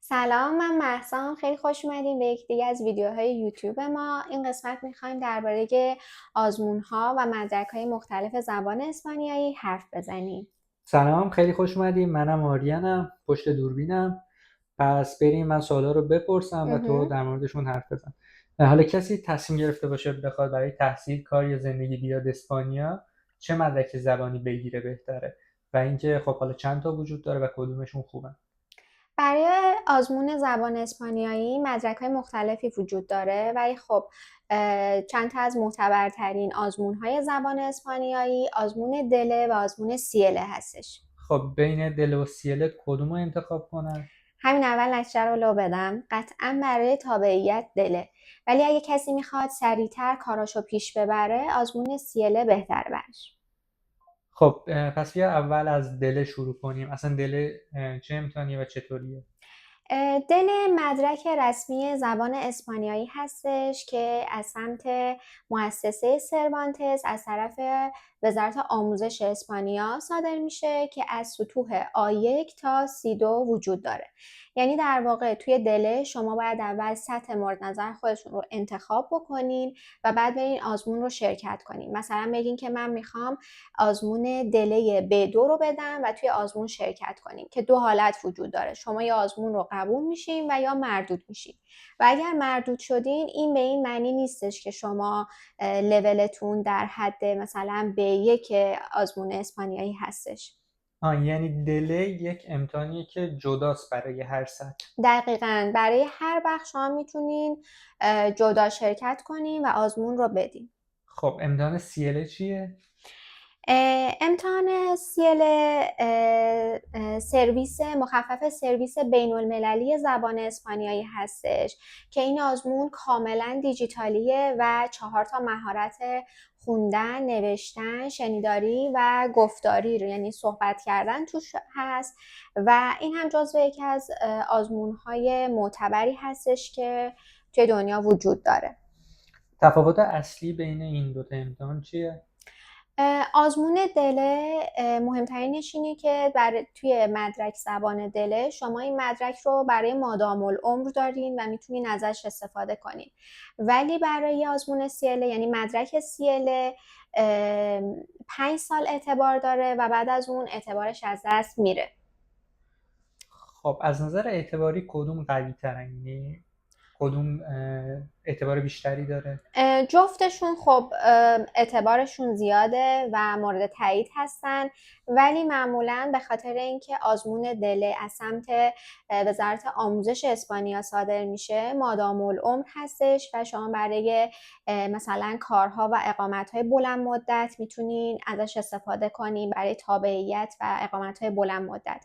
سلام، من مهسام. خیلی خوش اومدیم به یک دیگه از ویدیوهای یوتیوب ما. این قسمت میخوایم درباره آزمون‌ها و مدرک‌های مختلف زبان اسپانیایی حرف بزنیم. سلام، خیلی خوش اومدین. منم آریانم، پشت دوربینم. پس بریم من سوالا رو بپرسم و تو مهم. در موردشون حرف بزن. حالا کسی تصمیم گرفته باشه بخواد برای تحصیل، کار یا زندگی بیاد اسپانیا، چه مدرک زبانی بگیره بهتره؟ و اینکه خب حالا چند تا وجود داره و کدومشون خوبن؟ برای آزمون زبان اسپانیایی مدرک‌های مختلفی وجود داره، ولی خب چند تا از معتبرترین آزمون‌های زبان اسپانیایی آزمون دله و آزمون سیله هستش. خب بین دل و سیل کدوم رو انتخاب کنن؟ همین اول نتیجه رو لو بدم، قطعا برای تابعیت دله، ولی اگه کسی میخواد سریعتر کاراشو پیش ببره آزمون سیله بهتره براش. خب پس بیا اول از دل شروع کنیم. اصلا دل چه امتحانیه و چطوریه؟ دل مدرک رسمی زبان اسپانیایی هستش که از سمت مؤسسه سروانتس از طرف وزارت آموزش اسپانیا صادر میشه که از سطوح A1 تا C2 وجود داره. یعنی در واقع توی دله شما باید اول سطح مورد نظر خودتون رو انتخاب بکنین و بعد برین آزمون رو شرکت کنین. مثلا بگین که من میخوام آزمون دله B2 رو بدم و توی آزمون شرکت کنین که دو حالت وجود داره. شما یا آزمون رو قبول میشین و یا مردود میشین و اگر مردود شدین این به این معنی نیستش که شما لولتون در حد مثلا B1 آزمون اسپانیایی هستش. یعنی دل یک امتحانیه که جداست برای هر سطح. دقیقاً برای هر بخش شما میتونین جدا شرکت کنین و آزمون رو بدین. خب امتحان سیله چیه؟ امتحان سیل سرویس مخفف سرویس بین المللی زبان اسپانیایی هستش که این آزمون کاملا دیجیتالیه و 4 تا مهارت خوندن، نوشتن، شنیداری و گفتاری رو یعنی صحبت کردن توش هست و این هم جزو یکی از آزمون‌های معتبری هستش که توی دنیا وجود داره. تفاوت اصلی بین این دوتا امتحان چیه؟ آزمون دله مهمترینش اینه که توی مدرک زبان دله شما این مدرک رو برای مادام العمر دارین و میتونین ازش استفاده کنین، ولی برای آزمون سیله یعنی مدرک سیله 5 سال اعتبار داره و بعد از اون اعتبارش از دست میره. خب از نظر اعتباری کدوم قوی ترن؟ یعنی کدوم اعتبار بیشتری داره؟ جفتشون خب اعتبارشون زیاده و مورد تایید هستن، ولی معمولا به خاطر اینکه آزمون دله از سمت وزارت آموزش اسپانیا صادر میشه مادام العمر هستش و شما برای مثلا کارها و اقامتهای بلند مدت میتونین ازش استفاده کنین برای تابعیت و اقامتهای بلند مدت.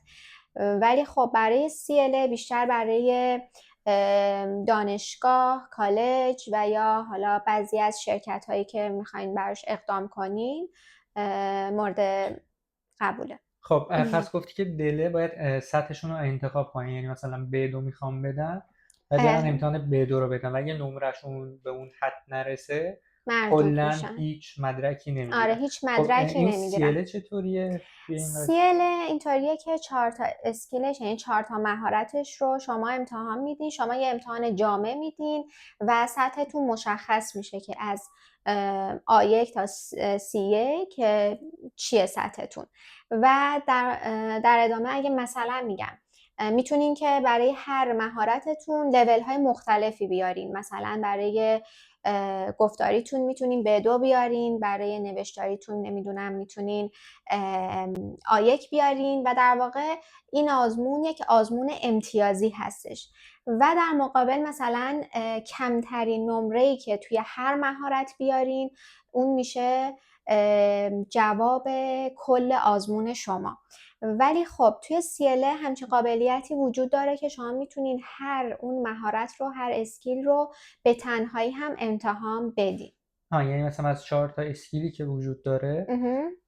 ولی خب برای CLA بیشتر برای دانشگاه، کالج و یا حالا بعضی از شرکت هایی که میخواین براش اقدام کنین مورد قبوله. خب پس گفتی که دله باید سطحشون رو انتخاب کنن، یعنی مثلا B2 میخوام بدن و برن امتحان B2 رو بدن و اگه نمرشون به اون حد نرسه مردود کلا میشن. هیچ مدرکی آره، نمیگیرن. هیچ خب مدرکی این نمیگیرن. سیله چطوریه توی این قضیه؟ CL اینطوریه که 4 تا اسکیلش یعنی 4 تا مهارتش رو شما امتحان میدین، شما یه امتحان جامع میدین و سطحتون مشخص میشه که از A1 تا C1 که چیه سطحتون و در ادامه اگه مثلا میگم میتونین که برای هر مهارتتون لول های مختلفی بیارین. مثلا برای گفتاریتون میتونین B2 بیارین، برای نوشتاریتون نمیدونم میتونین A1 بیارین و در واقع این آزمون یک آزمون امتیازی هستش و در مقابل مثلا کمترین نمره‌ای که توی هر مهارت بیارین اون میشه جواب کل آزمون شما. ولی خب توی CLA همچین قابلیتی وجود داره که شما میتونین هر اون مهارت رو، هر اسکیل رو به تنهایی هم امتحان بدین. یعنی مثلا از 4 تا اسکیلی که وجود داره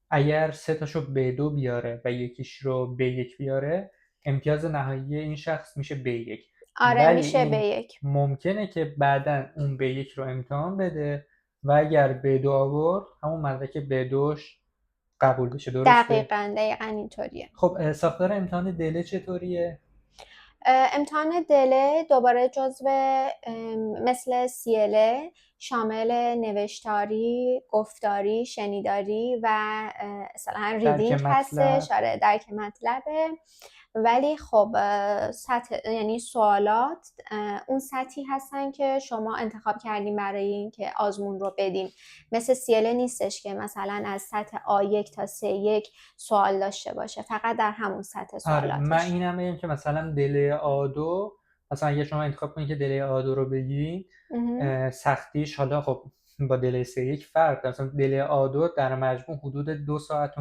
اگر 3 تاشو B2 بیاره و یکیش رو B1 بیاره، امتیاز نهایی این شخص میشه B1. آره ولی میشه به این یک. ممکنه که بعدا اون B1 رو امتحان بده و اگر B2 آورد همون مدرک B2ش قبول بشه، درسته؟ دقیقاً اینطوریه. خب ساختار امتحان دله چطوریه؟ امتحان دله دوباره مثل سیله شامل نوشتاری، گفتاری، شنیداری و مثلا درک ریدینگ مطلب. هستش، آره درک مطلبه. ولی خب سطح یعنی سوالات اون سطحی هستن که شما انتخاب کردین برای اینکه آزمون رو بدین. مثل سیله نیستش که مثلا از سطح A1 تا C1 سوال داشته باشه، فقط در همون سطح آره من سوالاتش. اینم بگم که مثلا دله آ2، مثلا اگه شما انتخاب کنید که دله آ2 رو بگیرید، سختیش حالا خب با دله C1 فرق داره. مثلا دله آ2 در مجموع حدود 2.5 ساعت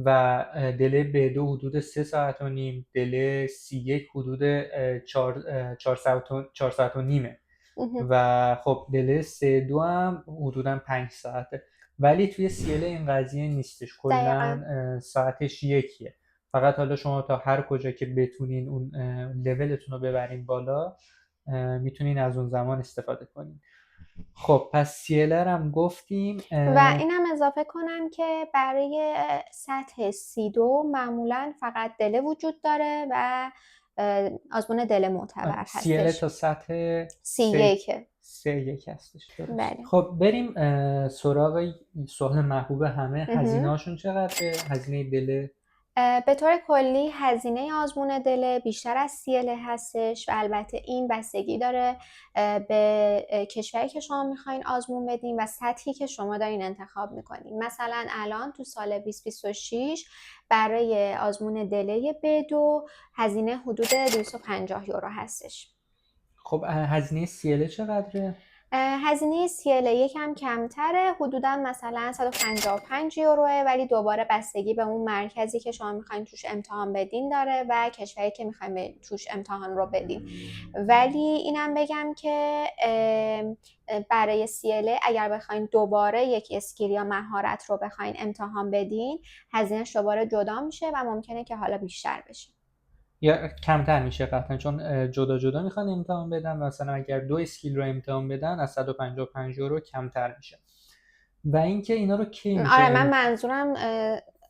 و دله B2 حدود 3 ساعت و نیم، دله C1 حدود 4 ساعت و نیم و خب دله C2 هم حدودا 5 ساعته. ولی توی CL این قضیه نیستش، دقیقا. کلا ساعتش یکیه. فقط حالا شما تا هر کجا که بتونین اون لولتون رو ببرین بالا، میتونین از اون زمان استفاده کنین. خب پس CL هم گفتیم. و اینم اضافه کنم که برای سطح C2 معمولا فقط دله وجود داره و آزمون دله معتبر CL هستش. تا سطح C1. C1 هستش، درست. بله. خب بریم سراغ سوال محبوب همه، هزینه هاشون چقدره؟ هزینه دله. به طور کلی هزینه آزمون دله بیشتر از سیله هستش و البته این بستگی داره به کشوری که شما میخواین آزمون بدین و سطحی که شما دارین انتخاب میکنین. مثلا الان تو سال 2026 برای آزمون دله B2 هزینه حدود 250 یورو هستش. خب هزینه CL چقدره؟ هزینه CL یکم کمتره، حدودا مثلا 155 یوروه، ولی دوباره بستگی به اون مرکزی که شما میخواین توش امتحان بدین داره و کشوری که میخواین توش امتحان رو بدین. ولی اینم بگم که برای CL اگر بخواین دوباره یک اسکیل یا مهارت رو بخواین امتحان بدین، هزینهش دوباره جدا میشه و ممکنه که حالا بیشتر بشه. یا کمتر میشه قطعا، چون جدا جدا میخوان امتحان بدن. مثلا اگر 2 اسکیل رو امتحان بدن از 155 یورو کمتر میشه. و اینکه اینا رو کی میشه، آره من یعنی منظورم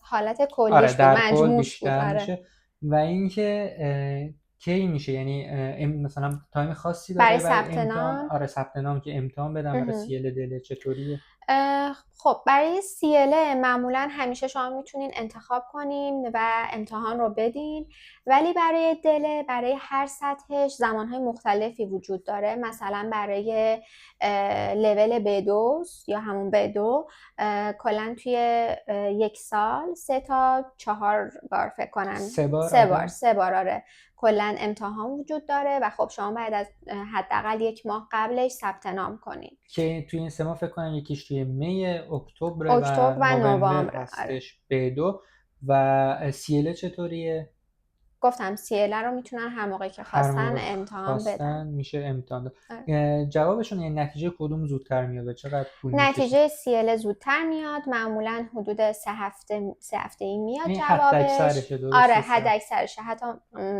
حالت آره کلیش بود، در کل مجموعش بود. بیشتر آره میشه. و اینکه کی میشه، یعنی مثلا تایم خاصی برای داره برای ثبت امتحان؟ نام. آره ثبت نام که امتحان بدن برای CL دله چطوریه؟ خب برای CL معمولا همیشه شما میتونین انتخاب کنین و امتحان رو بدین، ولی برای دله برای هر سطحش زمانهای مختلفی وجود داره. مثلا برای لول B2 یا همون B2 کلا توی یک سال 3 تا 4 بار فکر کنم 3 بار. 3 بار آره 3 بار آره کلا امتحان وجود داره و خب شما باید از حداقل 1 ماه قبلش ثبت نام کنین. که توی این 3 ماه فکر کنم یکیش توی می، اکتبر و اکتبر و نوامبر نوامبر. آره هستش B2. و CL چطوریه؟ گفتم CL رو میتونن هر موقعی که هر خواستن موقع امتحان بدن. خواستن میشه امتحان داد. آره. جوابشون یعنی نتیجه کدوم زودتر میاد؟ چقدر طول میکشه؟ نتیجه CL زودتر میاد، معمولا حدود 3 هفته ای میاد این حد جوابش. اکثرشه، آره درسته؟ حد اکثرشه، حتی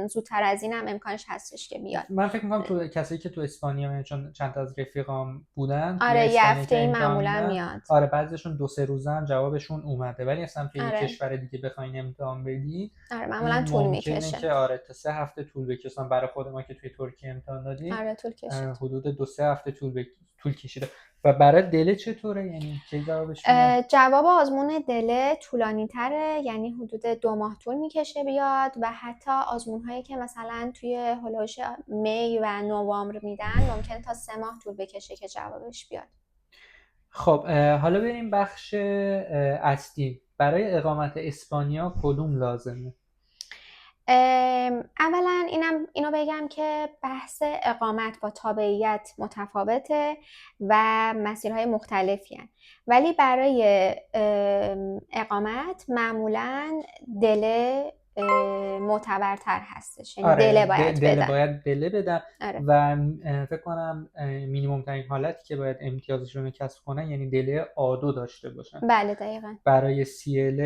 زودتر از این هم امکانش هستش که بیاد. من فکر میکنم تو کسایی که تو اسپانیا، یعنی چون چند تا از رفیقام بودن توی آره یه اسپانیا هفته که ای امتحان معمولا میدن، میاد. آره بعضیشون 2-3 روزه هم جوابشون اومده. ولی اصلا توی یه آره کشور دیگه بخواین امتحان بدید، آره معمولا این طول ممکنه میکشه. که آره تا 3 هفته طول بکشه. برای خود ما که توی ترکیه امتحان دادیم آره طول کشید. حدود 2-3 هفته طول کشیده. و برای دله چطوره؟ یعنی کی جوابش میاد؟ جواب آزمون دله طولانی تره، یعنی حدود 2 ماه طول میکشه بیاد و حتی آزمون هایی که مثلا توی هلوش می و نوامبر میدن ممکنه تا 3 ماه طول بکشه که جوابش بیاد. خب حالا بریم بخش اصلی. برای اقامت اسپانیا کدوم لازمه؟ اولا اینو بگم که بحث اقامت با تابعیت متفاوته و مسیرهای مختلفی هن. ولی برای اقامت معمولا دله معتبرتر هستش، یعنی دله آره باید دله بدن. باید دله بدن. آره و فکر کنم مینیمم ترین حالتی که باید امتیازشون رو کسب کنن یعنی دله آ2 داشته باشن. بله دقیقا. برای CL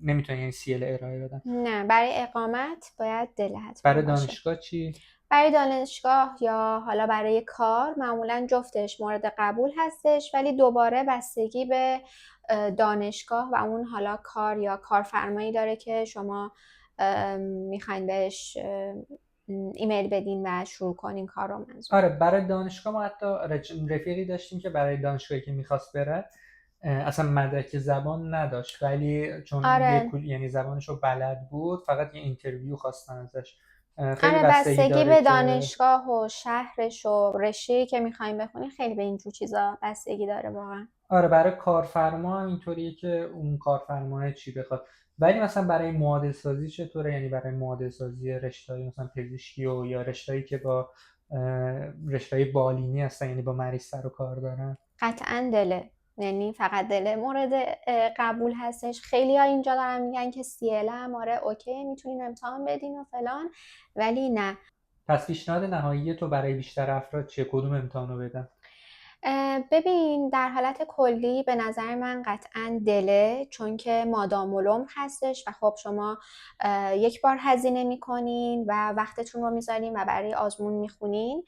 نمیتونن یعنی CL ارائه بدن. نه برای اقامت باید دله حتما برای باشه. دانشگاه چی؟ برای دانشگاه یا حالا برای کار معمولا جفتش مورد قبول هستش، ولی دوباره بستگی به دانشگاه و اون حالا کار یا کارفرمایی داره که شما میخواین بهش ایمیل بدین و شروع کنین کار رو منظور. آره برای دانشگاه ما حتی رفیقی داشتیم که برای دانشگاهی که میخواست بره اصلا مدرک زبان نداشت، ولی چون آره یعنی زبانشو بلد بود فقط یه اینترویو خواستن ازش. خیلی آره بستگی بستگی داره به که دانشگاه و شهرش و رشته‌ای که میخوایم بخونین، خیلی به اینجور چیزا بستگی داره واقعا. آره برای کارفرما هم اینطوریه که اون کارفرماه چی بخواد. ولی مثلا برای معادل سازی چطوره؟ یعنی برای معادل سازی رشته‌های مثلا پزشکی و یا رشته‌ای که با رشته‌های بالینی هستن، یعنی با مریض سر و کار دارن. قطعا دله، یعنی فقط دله مورد قبول هستش. خیلی ها اینجا دارن میگن که CL هم آره اوکی میتونین امتحان بدین و فلان، ولی نه. پس پیشنهاد نهایی تو برای بیشتر افراد چیه؟ کدوم امتحانو بدن؟ ببین در حالت کلی به نظر من قطعا دله، چون که مادام العمر هستش و خب شما یک بار هزینه میکنین و وقتتون رو میذارین و برای آزمون میخونین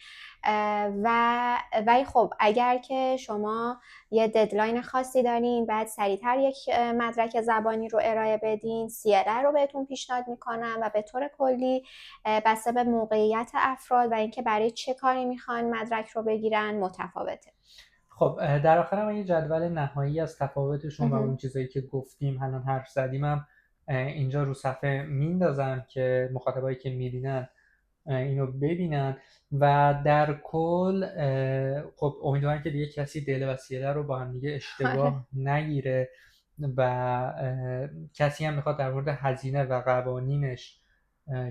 ولی خب اگر که شما یه ددلاین خاصی دارین بعد سریعتر یک مدرک زبانی رو ارائه بدین، CLR رو بهتون پیشنهاد میکنم و به طور کلی بسته به موقعیت افراد و اینکه برای چه کاری میخوان مدرک رو بگیرن متفاوته. خب در آخر من یه جدول نهایی از تفاوتشون و اون مهم. چیزایی که گفتیم الان حرف زدیم هم اینجا رو صفحه میندازم که مخاطبایی که میبینن اینو ببینن. و در کل خب امیدوارم که دیگه کسی دل وسیله رو با هم دیگه آره اشتباه نگیره و کسی هم میخواد در مورد هزینه و قوانینش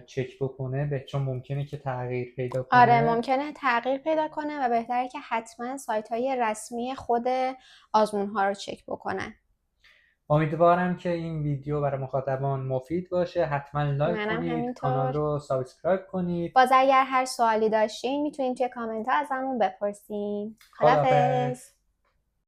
چک بکنه چون ممکنه که تغییر پیدا آره کنه. ممکنه تغییر پیدا کنه و بهتره که حتما سایت های رسمی خود آزمون ها رو چک بکنن. امیدوارم که این ویدیو برای مخاطبان مفید باشه. حتما لایک منم کنید، کانال همینطور. رو سابسکرایب کنید. باز اگر هر سوالی داشتین میتونین توی کامنت ها ازمون بپرسین. خداحافظ. خدافظ.